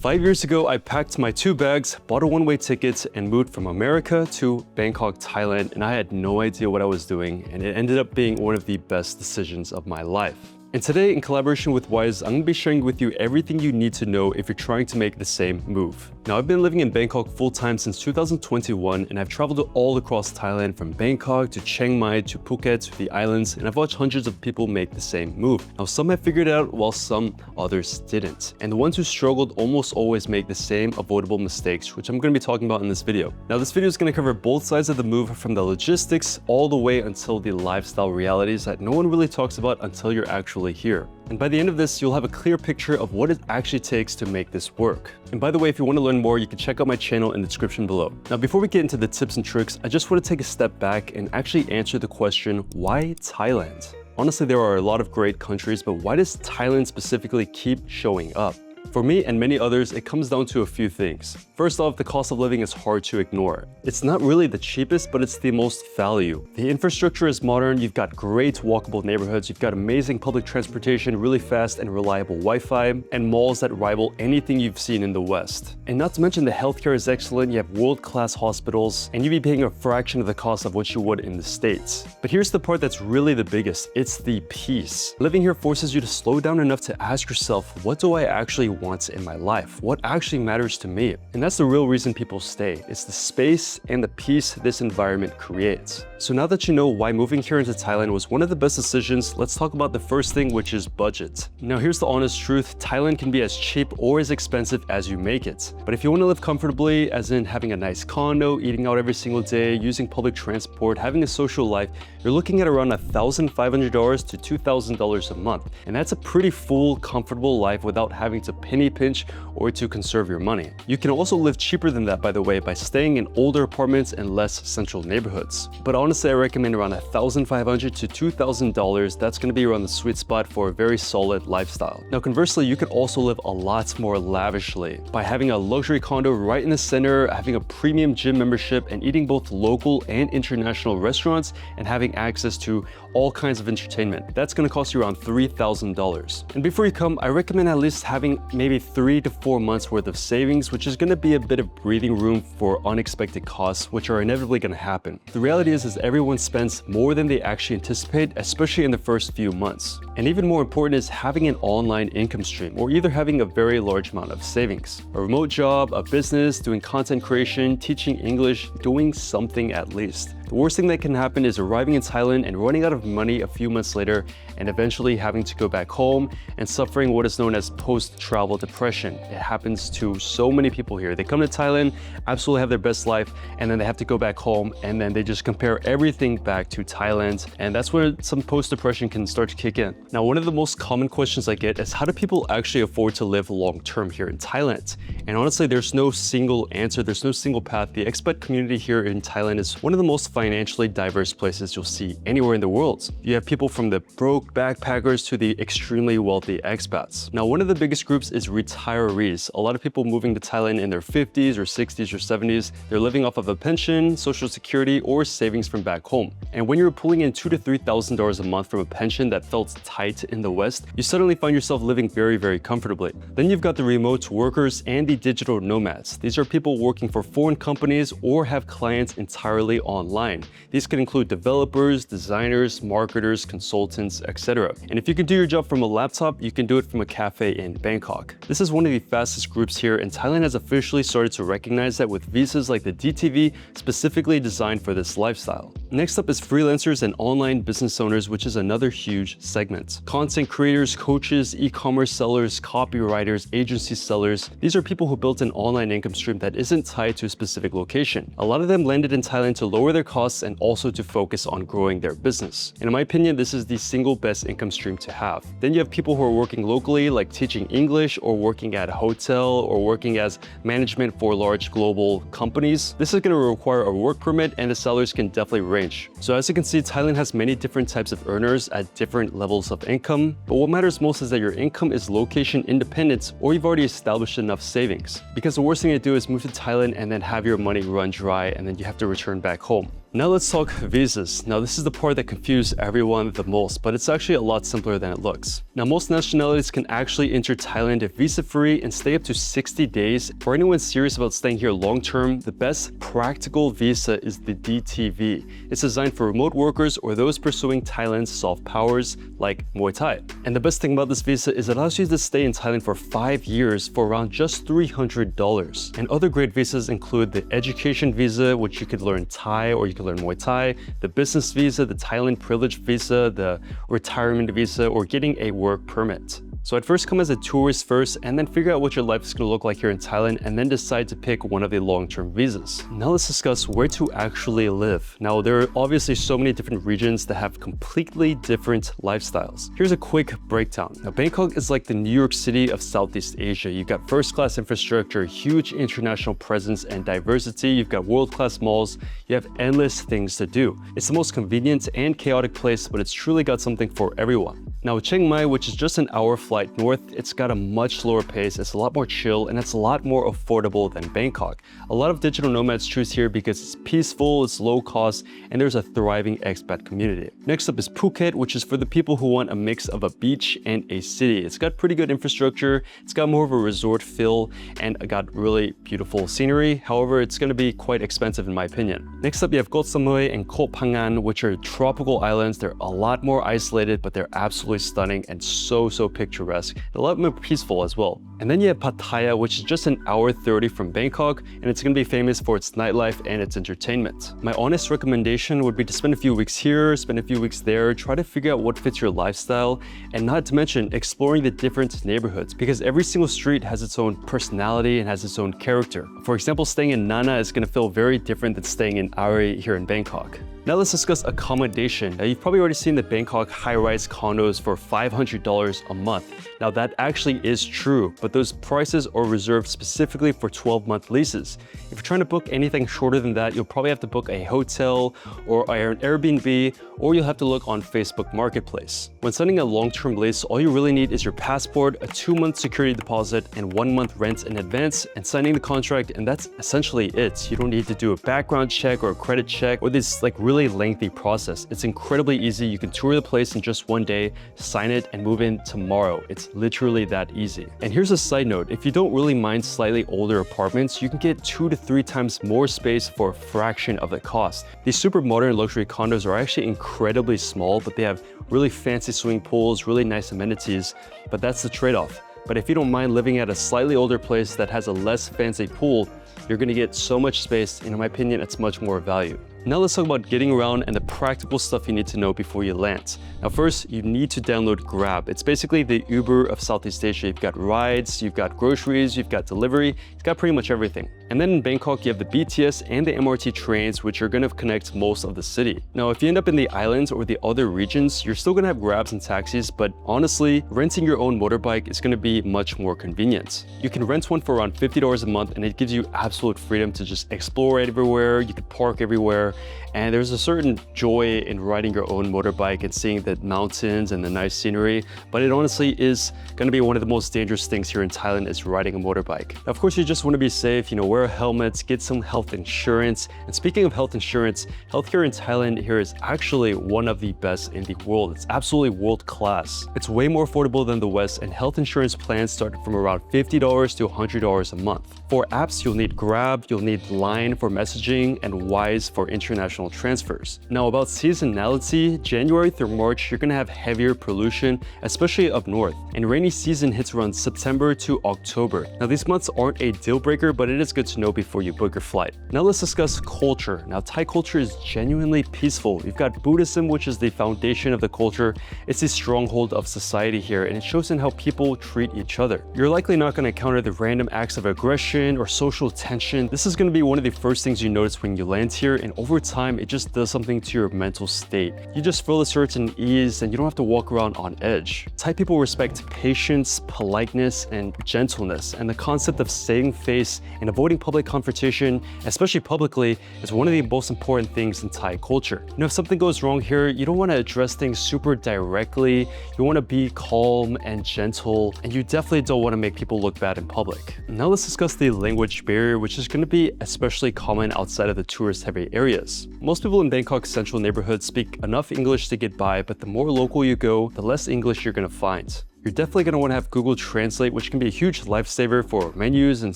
5 years ago, I packed my 2 bags, bought a one-way ticket, and moved from America to Bangkok, Thailand, and I had no idea what I was doing, and it ended up being one of the best decisions of my life. And today, in collaboration with Wise, I'm going to be sharing with you everything you need to know if you're trying to make the same move. Now, I've been living in Bangkok full-time since 2021, and I've traveled all across Thailand from Bangkok to Chiang Mai to Phuket to the islands, and I've watched hundreds of people make the same move. Now, some have figured it out while some others didn't. And the ones who struggled almost always make the same avoidable mistakes, which I'm going to be talking about in this video. Now, this video is going to cover both sides of the move, from the logistics all the way until the lifestyle realities that no one really talks about until you're actually here. And by the end of this, you'll have a clear picture of what it actually takes to make this work. And by the way, if you want to learn more, you can check out my channel in the description below. Now, before we get into the tips and tricks, I just want to take a step back and actually answer the question, why Thailand? Honestly, there are a lot of great countries, but why does Thailand specifically keep showing up? For me and many others, it comes down to a few things. First off, the cost of living is hard to ignore. It's not really the cheapest, but it's the most value. The infrastructure is modern, you've got great walkable neighborhoods, you've got amazing public transportation, really fast and reliable Wi-Fi, and malls that rival anything you've seen in the West. And not to mention the healthcare is excellent, you have world-class hospitals, and you'd be paying a fraction of the cost of what you would in the States. But here's the part that's really the biggest, it's the peace. Living here forces you to slow down enough to ask yourself, what do I actually want in my life? What actually matters to me? And that's the real reason people stay. It's the space and the peace this environment creates. So now that you know why moving here into Thailand was one of the best decisions, let's talk about the first thing, which is budget. Now here's the honest truth, Thailand can be as cheap or as expensive as you make it. But if you want to live comfortably, as in having a nice condo, eating out every single day, using public transport, having a social life, you're looking at around $1,500 to $2,000 a month. And that's a pretty full, comfortable life without having to penny pinch or to conserve your money. You can also live cheaper than that, by the way, by staying in older apartments and less central neighborhoods. But honestly, I recommend around $1,500 to $2,000. That's going to be around the sweet spot for a very solid lifestyle. Now, conversely, you could also live a lot more lavishly by having a luxury condo right in the center, having a premium gym membership, and eating both local and international restaurants, and having access to all kinds of entertainment. That's going to cost you around $3,000. And before you come, I recommend at least having maybe 3 to 4 months worth of savings, which is going to be a bit of breathing room for unexpected costs, which are inevitably going to happen. The reality is everyone spends more than they actually anticipate, especially in the first few months. And even more important is having an online income stream, or either having a very large amount of savings. A remote job, a business, doing content creation, teaching English, doing something at least. The worst thing that can happen is arriving in Thailand and running out of money a few months later, and eventually having to go back home and suffering what is known as post-travel depression. It happens to so many people here. They come to Thailand, absolutely have their best life, and then they have to go back home, and then they just compare everything back to Thailand, and that's where some post-depression can start to kick in. Now, one of the most common questions I get is, how do people actually afford to live long-term here in Thailand? And honestly, there's no single answer, there's no single path. The expat community here in Thailand is one of the most financially diverse places you'll see anywhere in the world. You have people from the broke backpackers to the extremely wealthy expats. Now, one of the biggest groups is retirees. A lot of people moving to Thailand in their 50s or 60s or 70s. They're living off of a pension, social security, or savings from back home. And when you're pulling in $2,000 to $3,000 a month from a pension that felt tight in the West, you suddenly find yourself living very, very comfortably. Then you've got the remote workers and the digital nomads. These are people working for foreign companies or have clients entirely online. These can include developers, designers, marketers, consultants, etc. And if you can do your job from a laptop, you can do it from a cafe in Bangkok. This is one of the fastest groups here, and Thailand has officially started to recognize that with visas like the DTV, specifically designed for this lifestyle. Next up is freelancers and online business owners, which is another huge segment. Content creators, coaches, e-commerce sellers, copywriters, agency sellers. These are people who built an online income stream that isn't tied to a specific location. A lot of them landed in Thailand to lower their costs and also to focus on growing their business. And in my opinion, this is the single best income stream to have. Then you have people who are working locally, like teaching English or working at a hotel or working as management for large global companies. This is going to require a work permit, and the salaries can definitely range. So as you can see, Thailand has many different types of earners at different levels of income. But what matters most is that your income is location independent, or you've already established enough savings. Because the worst thing to do is move to Thailand and then have your money run dry, and then you have to return back home. Now let's talk visas. Now this is the part that confused everyone the most, but it's actually a lot simpler than it looks. Now most nationalities can actually enter Thailand visa-free and stay up to 60 days. For anyone serious about staying here long-term, the best practical visa is the DTV. It's designed for remote workers or those pursuing Thailand's soft powers like Muay Thai. And the best thing about this visa is it allows you to stay in Thailand for 5 years for around just $300. And other great visas include the education visa, which you could learn Thai or you could learn Muay Thai, the business visa, the Thailand privilege visa, the retirement visa, or getting a work permit. So I'd first come as a tourist first and then figure out what your life is going to look like here in Thailand and then decide to pick one of the long-term visas. Now let's discuss where to actually live. Now there are obviously so many different regions that have completely different lifestyles. Here's a quick breakdown. Now Bangkok is like the New York City of Southeast Asia. You've got first-class infrastructure, huge international presence and diversity. You've got world-class malls. You have endless things to do. It's the most convenient and chaotic place, but it's truly got something for everyone. Now Chiang Mai, which is just an hour flight north, it's got a much slower pace, it's a lot more chill, and it's a lot more affordable than Bangkok. A lot of digital nomads choose here because it's peaceful, it's low cost, and there's a thriving expat community. Next up is Phuket, which is for the people who want a mix of a beach and a city. It's got pretty good infrastructure, it's got more of a resort feel, and got really beautiful scenery. However, it's going to be quite expensive in my opinion. Next up, you have Koh Samui and Koh Phangan, which are tropical islands. They're a lot more isolated, but they're absolutely stunning and so picturesque, a lot more peaceful as well. And then you have Pattaya, which is just an hour 30 from Bangkok, and it's going to be famous for its nightlife and its entertainment. My honest recommendation would be to spend a few weeks here, spend a few weeks there, try to figure out what fits your lifestyle, and not to mention exploring the different neighborhoods, because every single street has its own personality and has its own character. For example, staying in Nana is going to feel very different than staying in Ari here in Bangkok. Now let's discuss accommodation. Now you've probably already seen the Bangkok high-rise condos for $500 a month. Now that actually is true, but those prices are reserved specifically for 12-month leases. If you're trying to book anything shorter than that, you'll probably have to book a hotel or an Airbnb, or you'll have to look on Facebook Marketplace. When signing a long-term lease, all you really need is your passport, a 2-month security deposit, and 1-month rent in advance, and signing the contract, and that's essentially it. You don't need to do a background check or a credit check or this really lengthy process. It's incredibly easy. You can tour the place in just one day, sign it, and move in tomorrow. It's literally that easy. And here's a side note. If you don't really mind slightly older apartments, you can get 2 to 3 times more space for a fraction of the cost. These super modern luxury condos are actually incredibly small, but they have really fancy swimming pools, really nice amenities, but that's the trade-off. But if you don't mind living at a slightly older place that has a less fancy pool, you're going to get so much space, and in my opinion, it's much more value. Now let's talk about getting around and the practical stuff you need to know before you land. Now first, you need to download Grab. It's basically the Uber of Southeast Asia. You've got rides, you've got groceries, you've got delivery, you've got pretty much everything. And then in Bangkok, you have the BTS and the MRT trains, which are going to connect most of the city. Now, if you end up in the islands or the other regions, you're still going to have Grabs and taxis, but honestly, renting your own motorbike is going to be much more convenient. You can rent one for around $50 a month, and it gives you absolute freedom to just explore everywhere. You can park everywhere. And there's a certain joy in riding your own motorbike and seeing the mountains and the nice scenery, but it honestly is going to be one of the most dangerous things here in Thailand is riding a motorbike. Now, of course, you just want to be safe, wear a helmet, get some health insurance. And speaking of health insurance, healthcare in Thailand here is actually one of the best in the world. It's absolutely world class. It's way more affordable than the West, and health insurance plans start from around $50 to $100 a month. For apps, you'll need Grab, you'll need Line for messaging, and Wise for international transfers. Now about seasonality, January through March, you're gonna have heavier pollution, especially up north. And rainy season hits around September to October. Now these months aren't a deal breaker, but it is good to know before you book your flight. Now let's discuss culture. Now Thai culture is genuinely peaceful. You've got Buddhism, which is the foundation of the culture. It's the stronghold of society here, and it shows in how people treat each other. You're likely not gonna encounter the random acts of aggression or social tension. This is gonna be one of the first things you notice when you land here, and over time, it just does something to your mental state. You just feel a certain ease, and you don't have to walk around on edge. Thai people respect patience, politeness, and gentleness, and the concept of saving face and avoiding public confrontation, especially publicly, is one of the most important things in Thai culture. You know, if something goes wrong here, you don't want to address things super directly. You want to be calm and gentle, and you definitely don't want to make people look bad in public. Now let's discuss the language barrier, which is going to be especially common outside of the tourist-heavy areas. Most people in Bangkok's central neighborhood speak enough English to get by, but the more local you go, the less English you're going to find. You're definitely going to want to have Google Translate, which can be a huge lifesaver for menus and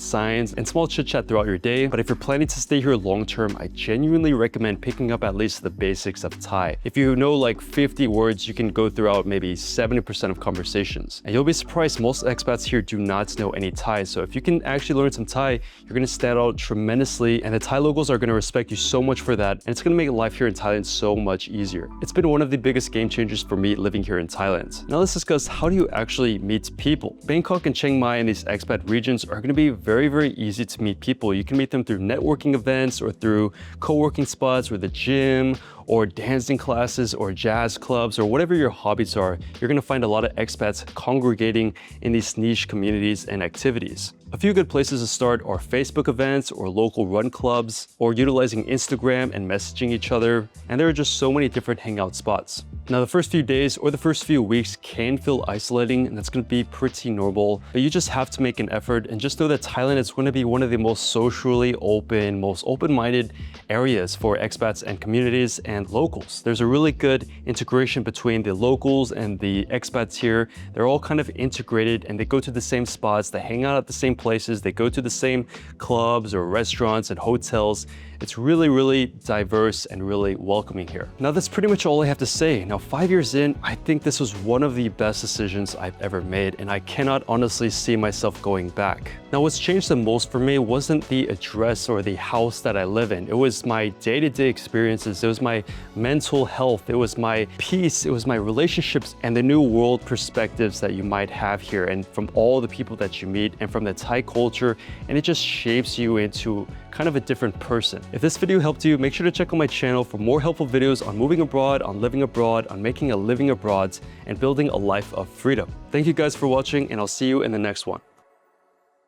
signs and small chit-chat throughout your day. But if you're planning to stay here long-term, I genuinely recommend picking up at least the basics of Thai. If you know like 50 words, you can go throughout maybe 70% of conversations. And you'll be surprised most expats here do not know any Thai. So if you can actually learn some Thai, you're going to stand out tremendously, and the Thai locals are going to respect you so much for that. And it's going to make life here in Thailand so much easier. It's been one of the biggest game changers for me living here in Thailand. Now let's discuss, how do you actually meet people? Bangkok and Chiang Mai and these expat regions are going to be very, very easy to meet people. You can meet them through networking events or through co-working spots or the gym or dancing classes or jazz clubs or whatever your hobbies are. You're going to find a lot of expats congregating in these niche communities and activities. A few good places to start are Facebook events or local run clubs, or utilizing Instagram and messaging each other. And there are just so many different hangout spots. Now, the first few days or the first few weeks can feel isolating, and that's going to be pretty normal, but you just have to make an effort and just know that Thailand is going to be one of the most socially open, most open-minded areas for expats and communities and locals. There's a really good integration between the locals and the expats here. They're all kind of integrated, and they go to the same spots, they hang out at the same places, they go to the same clubs or restaurants and hotels. It's really, really diverse and really welcoming here. Now, that's pretty much all I have to say. Now, 5 years in, I think this was one of the best decisions I've ever made, and I cannot honestly see myself going back. Now, what's changed the most for me wasn't the address or the house that I live in. It was my day-to-day experiences. It was my mental health. It was my peace. It was my relationships and the new world perspectives that you might have here, and from all the people that you meet and from the Thai culture, and it just shapes you into kind of a different person. If this video helped you, make sure to check out my channel for more helpful videos on moving abroad, on living abroad, on making a living abroad, and building a life of freedom. Thank you guys for watching, and I'll see you in the next one.